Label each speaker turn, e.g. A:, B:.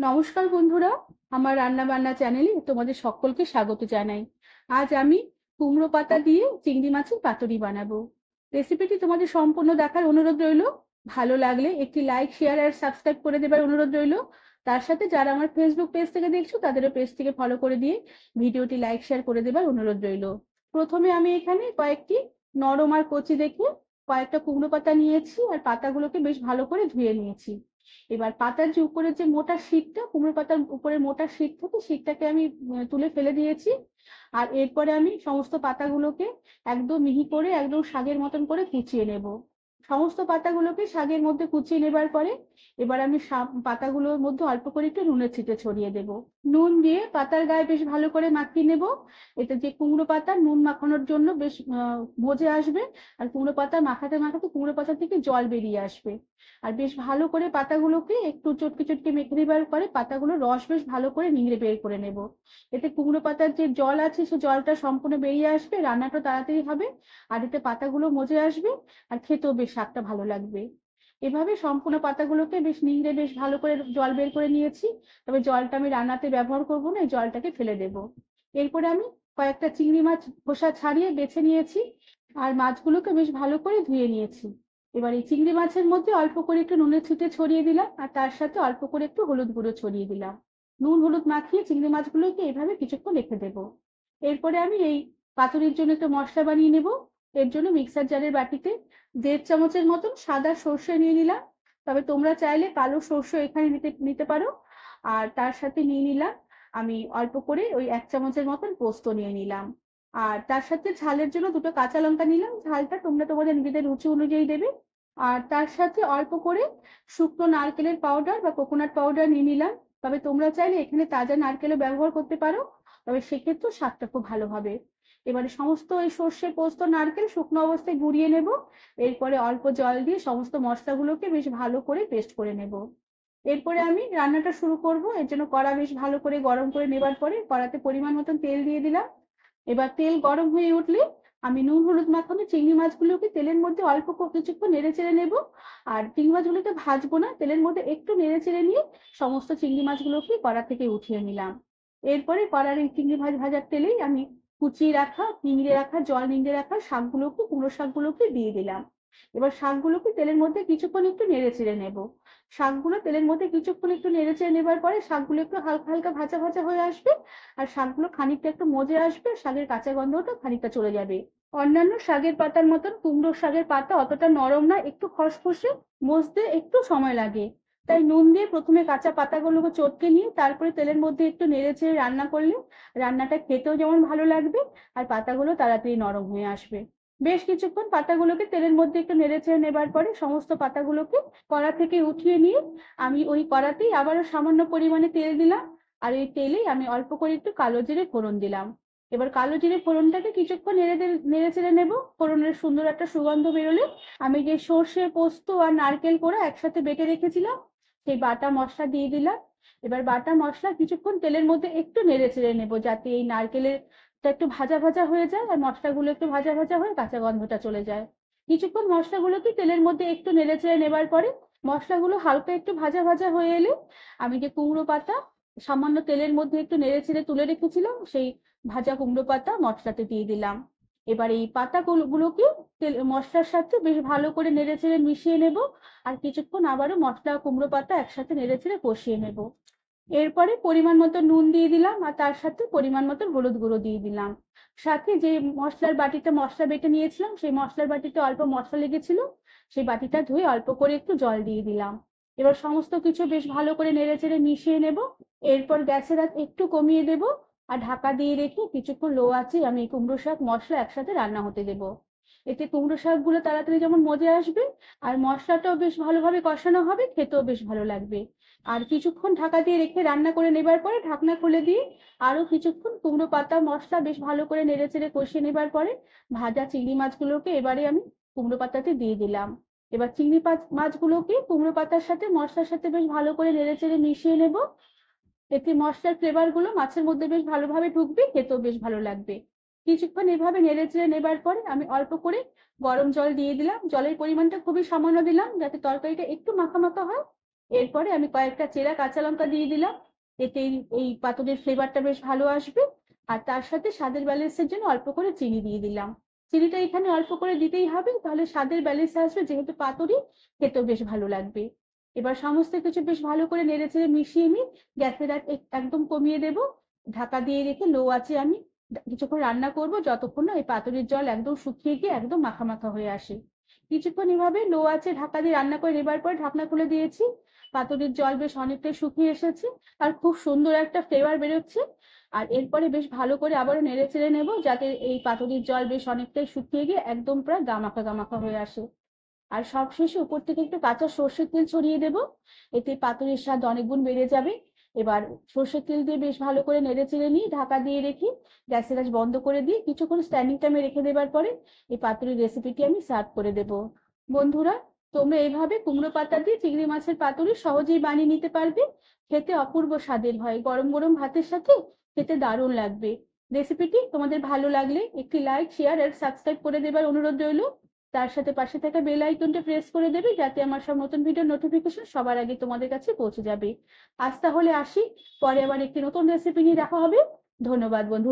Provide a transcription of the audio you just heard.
A: নমস্কার বন্ধুরা, আমার রান্না বান্না চ্যানেলে তোমাদের সকলকে স্বাগত জানাই। আজ আমি কুমড়ো পাতা দিয়ে চিংড়ি মাছের পাতুরি বানাবো। রেসিপিটি তোমাদের সম্পূর্ণ দেখার অনুরোধ রইল। ভালো লাগলে একটি লাইক, শেয়ার আর সাবস্ক্রাইব করে দেবার অনুরোধ রইল। তার সাথে যারা আমার ফেসবুক পেজ থেকে দেখছো তাদেরও পেজ থেকে ফলো করে দিয়ে ভিডিওটি লাইক শেয়ার করে দেবার অনুরোধ রইল। প্রথমে আমি এখানে কয়েকটি নরম আর কচি দেখে কয়েকটা কুমড়ো পাতা নিয়েছি আর পাতাগুলোকে বেশ ভালো করে ধুয়ে নিয়েছি। এবার পাতার যে উপরের যে মোটা শীটটা, কুমড়ো পাতার উপরে মোটা শীট থাকে, শীটটাকে আমি তুলে ফেলে দিয়েছি। আর এরপরে আমি সমস্ত পাতাগুলোকে একদম মিহি করে একদম শাকের মতন করে কুচিয়ে নেব। সমস্ত পাতাগুলোকে শাকের মধ্যে কুচিয়ে নেবার পরে এবার আমি পাতাগুলোর মধ্যে অল্প করে একটু নুনের ছিটে ছড়িয়ে দেব। নুন দিয়ে পাতার গায়ে বেশ ভালো করে মাখিয়ে নেব। এতে যে কুমড়ো পাতা নুন মাখানোর জন্য বেশ মজে আসবে। আর কুমড়ো পাতা মাখাতে মাখাতে কুমড়ো পাতা থেকে জল বেরিয়ে আসবে। আর বেশ ভালো করে পাতাগুলোকে একটু চটকে চটকে মেখে নেবার পরে পাতাগুলো রস বেশ ভালো করে নিংড়ে বের করে নেব। এতে কুমড়ো পাতার যে জল আছে সে জলটা সম্পূর্ণ বেরিয়ে আসবে, রান্নাটা তাড়াতাড়ি হবে। আর এতে পাতাগুলো মজে আসবে আর খেতেও বেশ স্বাদটা ভালো লাগবে। এভাবে সম্পূর্ণ পাতাগুলোকে বেশ নিংড়ে বেশ ভালো করে জল বের করে নিয়েছি। তবে জলটা আমি রান্নাতে ব্যবহার করব না, এই জলটাকে ফেলে দেব। এরপরে আমি কয়েকটা চিংড়ি মাছ খোসা ছাড়িয়ে বেছে নিয়েছি আর মাছগুলোকে বেশ ভালো করে ধুয়ে নিয়েছি। এবার এই চিংড়ি মাছের মধ্যে অল্প করে একটু নুনের ছিটে ছড়িয়ে দিলাম আর তার সাথে অল্প করে একটু হলুদ গুঁড়ো ছড়িয়ে দিলাম। নুন হলুদ মাখিয়ে চিংড়ি মাছগুলোকে এইভাবে কিছুক্ষণ রেখে দেবো। এরপরে আমি এই পাতুরির জন্য একটু মশলা বানিয়ে নেব। এর জন্য মিক্সার জারের বাটিতে 1.5 চামচের মতন সাদা সর্ষে নিয়ে নিলাম। তবে তোমরা চাইলে কালো সর্ষে এখানে নিতে নিতে পারো। আর তার সাথে নিয়ে নিলাম আমি অল্প করে ওই 1 চামচের মতন পোস্ত নিয়ে নিলাম। আর তার সাথে ঝালের জন্য দুটো কাঁচা লঙ্কা নিলাম, ঝালটা তোমরা তোমাদের নিজেদের রুচি অনুযায়ী দেবে। আর তার সাথে অল্প করে শুকনো নারকেলের পাউডার বা কোকোনাট পাউডার নিয়ে নিলাম। তবে তোমরা চাইলে এখানে তাজা নারকেলও ব্যবহার করতে পারো, তবে সেক্ষেত্রে স্বাদটা খুব ভালো হবে। এবারে সমস্ত এই সর্ষে পোস্ত নারকেল শুকনো অবস্থায় গুঁড়িয়ে নেব। এরপরে অল্প জল দিয়ে সমস্ত মশলাগুলোকে বেশ ভালো করে পেস্ট করে নেব। এরপরে আমি রান্নাটা শুরু করব। এর জন্য কড়া বেশ ভালো করে গরম করে নেবার পরে কড়াতে পরিমাণ মতন তেল দিয়ে দিলাম। এবার তেল গরম হয়ে উঠলে আমি নুন হলুদ মাখানো চিংড়ি মাছগুলোকে তেলের মধ্যে অল্প কিছুক্ষণ নেড়ে চেড়ে নেব। আর চিংড়ি মাছগুলোকে ভাজবো না, তেলের মধ্যে একটু নেড়ে চেড়ে নিয়ে সমস্ত চিংড়ি মাছগুলোকে কড়া থেকে উঠিয়ে নিলাম। এরপরে কড়ার এই চিংড়ি ভাজার তেলেই আমি কুচিয়ে রাখা নিংড়ে রাখা জল নিংড়ে রাখা শাকগুলোকে কুমড়ো শাকগুলোকে দিয়ে দিলাম। এবার শাকগুলোকে তেলের মধ্যে কিছুক্ষণ একটু নেড়ে চেড়ে নেব। শাকগুলো তেলের মধ্যে কিছুক্ষণ একটু নেড়ে চেড়ে নেবার পরে শাকগুলো একটু হালকা হালকা ভাজা ভাজা হয়ে আসবে। আর শাকগুলো খানিকটা একটু মজে আসবে, শাকের কাঁচা গন্ধটা খানিকটা চলে যাবে। অন্যান্য শাকের পাতার মতন কুমড়ো শাকের পাতা অতটা নরম না, একটু খসখসে, মজতে একটু সময় লাগে। তাই নুন দিয়ে প্রথমে কাঁচা পাতাগুলোকে চটকে নিয়ে তারপরে তেলের মধ্যে একটু নেড়ে চেড়ে রান্না করলে রান্নাটা খেতেও যেমন ভালো লাগবে আর পাতাগুলো তাড়াতাড়ি নরম হয়ে আসবে। বেশ কিছুক্ষণ পাতাগুলোকে তেলের মধ্যে একটু নেড়ে চেড়ে নেবার পরে সমস্ত পাতাগুলোকে কড়া থেকে উঠিয়ে নিয়ে আমি ওই কড়াতেই আবারও সামান্য পরিমাণে তেল দিলাম। আর এই তেলেই আমি অল্প করে একটু কালো জিরে ফোড়ন দিলাম। এবার কালো জিরে ফোড়নটাকে কিছুক্ষণ নেড়ে চেড়ে নেব। ফোড়নের সুন্দর একটা সুগন্ধ বেরোলে আমি যে সর্ষে পোস্ত আর নারকেল করে একসাথে বেটে রেখেছিলাম সেই বাটা মশলা দিয়ে দিলাম। এবার বাটা মশলা কিছুক্ষণ তেলের মধ্যে একটু নেড়ে চেড়ে নেব যাতে এই নারকেলের একটু ভাজা ভাজা হয়ে যায় আর মশলাগুলো একটু ভাজা ভাজা হয়ে কাঁচা গন্ধটা চলে যায়। কিছুক্ষণ মশলাগুলোকে তেলের মধ্যে একটু নেড়ে চেড়ে নেবার পরে মশলাগুলো হালকা একটু ভাজা ভাজা হয়ে এলে আমি যে কুমড়ো পাতা সামান্য তেলের মধ্যে একটু নেড়ে চেড়ে তুলে রেখেছিলাম সেই ভাজা কুমড়ো পাতা মশলাতে দিয়ে দিলাম। এবার এই পাতাগুলোকে তেল মশলার সাথে বেশ ভালো করে নেড়ে চেড়ে মিশিয়ে নেব। আর কিছুক্ষণ আবারও মশলা কুমড়ো পাতা একসাথে নেড়ে চেড়ে কষিয়ে নেব। এরপরে পরিমাণ মতো নুন দিয়ে দিলাম আর তার সাথে পরিমাণ মতো হলুদ গুঁড়ো দিয়ে দিলাম। সাথে যে মশলার বাটিতে মশলা বেটে নিয়েছিলাম সেই মশলার বাটিতে অল্প মশলা লেগেছিল, সেই বাটিটা ধুয়ে অল্প করে একটু জল দিয়ে দিলাম। এবার সমস্ত কিছু বেশ ভালো করে নেড়ে চেড়ে মিশিয়ে নেব। এরপর গ্যাসের আঁচ একটু কমিয়ে দেব আর ঢাকা দিয়ে রেখে কিছুক্ষণ লো আঁচে আমি কুমড়ো শাক মশলা একসাথে রান্না হতে দেব। এতে কুমড়ো শাকগুলো তাড়াতাড়ি যেমন মজে আসবে আর মশলাটাও বেশ ভালোভাবে কষানো হবে, খেতেও বেশ ভালো লাগবে। আর কিছুক্ষণ ঢাকা দিয়ে রেখে রান্না করে নেবার পরে ঢাকনা খুলে দিয়ে আরো কিছুক্ষণ কুমড়ো পাতা মশলা বেশ ভালো করে নেড়ে চেড়ে কষিয়ে নেবার পরে ভাজা চিংড়ি মাছগুলোকে এবারে আমি কুমড়ো পাতাতে দিয়ে দিলাম। এবার চিংড়ি মাছগুলোকে কুমড়ো পাতার সাথে মশলার সাথে বেশ ভালো করে নেড়ে চেড়ে মিশিয়ে নেব। এতে মশলার ফ্লেভার গুলো মাছের মধ্যে বেশ ভালোভাবে ঢুকবে, খেতেও বেশ ভালো লাগবে। কিছুক্ষণ এভাবে নেড়ে চেড়ে নেবার পরে আমি অল্প করে গরম জল দিয়ে দিলাম। জলের পরিমাণটা খুবই সামান্য দিলাম যাতে তরকারিটা একটু মাখা মাখা হয়। এরপরে আমি কয়েকটা চেরা কাঁচা লঙ্কা দিয়ে দিলাম, এতে এই পাতুরির ফ্লেভারটা বেশ ভালো আসবে। আর তার সাথে স্বাদের ব্যালেন্সের জন্য অল্প করে চিনি দিয়ে দিলাম। চিনিটা এখানে অল্প করে দিতেই হবে, তাহলে স্বাদের ব্যালেন্স আসবে, যেহেতু পাতুরি খেতেও বেশ ভালো লাগবে। এবার সমস্ত কিছু বেশ ভালো করে নেড়ে চেড়ে মিশিয়ে নিই। গ্যাসের আঁচ একদম কমিয়ে দেব, ঢাকা দিয়ে রেখে লো আঁচে আমি কিছুক্ষণ রান্না করব, যতক্ষণ না এই পাতুরির জল একদম শুকিয়ে গিয়ে একদম মাখা মাখা হয়ে আসে। কিছুক্ষণ এভাবে লো আঁচে ঢাকা দিয়ে রান্না করে নেবার পর ঢাকনা খুলে দিয়েছি। পাতুরির জল বেশ অনেকটাই শুকিয়ে এসেছে, আর খুব সুন্দর একটা ফ্লেভার বেরোচ্ছে। আর এরপরে বেশ ভালো করে আবারও নেড়ে চেড়ে নেব, যাতে এই পাতুরির জল বেশ অনেকটাই শুকিয়ে গিয়ে একদম প্রায় গামাখা গামাখা হয়ে আসে। আর সবশেষে উপর থেকে একটু কাঁচা সর্ষের তেল ছড়িয়ে দেব, এতে পাতুরির স্বাদ অনেক গুণ বেড়ে যাবে। এবার সর্ষের তেল দিয়ে বেশ ভালো করে নেড়ে চেড়ে নিয়ে ঢাকা দিয়ে রেখে গ্যাসের আঁচ বন্ধ করে দিয়ে কিছুক্ষণ স্ট্যান্ডিং টাইমে রেখে দেবার পরে এই পাতুরির রেসিপিটি আমি সার্ভ করে দেব। বন্ধুরা, তোমরা এইভাবে কুমড়ো পাতা দিয়ে চিংড়ি মাছের পাতুরি সহজেই বানিয়ে নিতে পারবে। খেতে অপূর্ব স্বাদের হয়, গরম গরম ভাতের সাথে খেতে দারুণ লাগবে। রেসিপিটি তোমাদের ভালো লাগলে একটি লাইক, শেয়ার আর সাবস্ক্রাইব করে দেবার অনুরোধ রইল। তার সাথে পাশে থাকা বেল আইকনটা প্রেস করে দেবে, যাতে আমার সব নতুন ভিডিও নোটিফিকেশন সবার আগে তোমাদের কাছে পৌঁছে যাবে। আজ তাহলে আসি, পরে আবার একটি নতুন রেসিপি নিয়ে দেখা হবে। ধন্যবাদ বন্ধু।